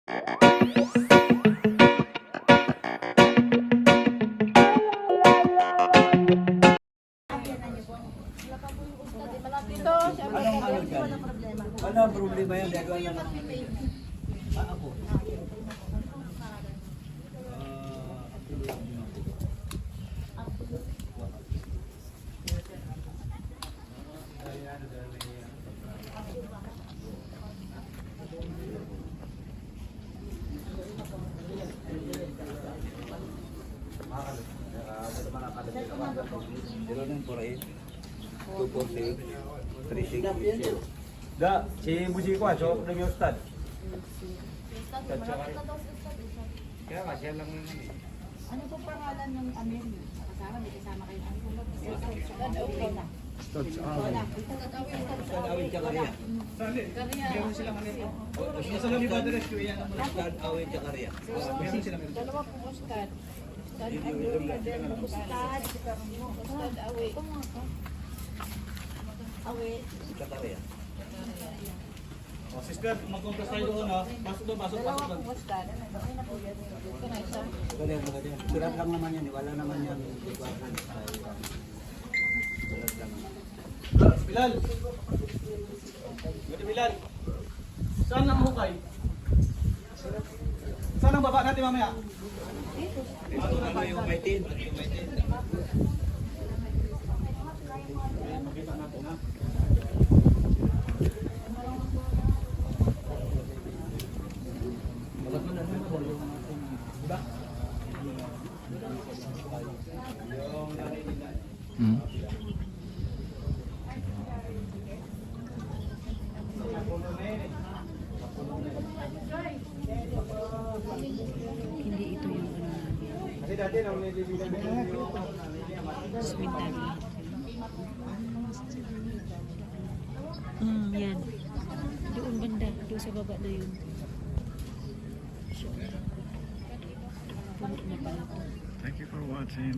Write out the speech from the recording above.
Ano ang problema yan? Dahil wala lang. Ako. Da, si Buji ko so demi ustad. Kaya nga siya lang naman. Ano po pangalan ng amin? Kasama, may kasama kayo. Ano po ba? Ustad awin Chakaria. Meron silang ano ito. Sa lang iba diretso yan ang Ustad awin Chakaria. Meron silang ano. Dalawa po ustad. Ustad awi. Awi. Chakaria. Oh, sister, mag-compras tayo doon ha. Pasok doon, pasok Dalawa doon. po ustad. Okay na po yan. Ito na isa. Wala yan, wala yan. Surat lang naman yan, wala naman yan. Surat lang. Bilal! Ganda Bilal! Saan ang hukay? Saan ang baba natin mamaya? Ano yung maitin? Makita natin ha. Hindi ito yung ano Kasi dati nang nililigan yung hospital. Yan. Doon banda. Doon sa baba na yun. Puno na pala ito. Thank you for watching.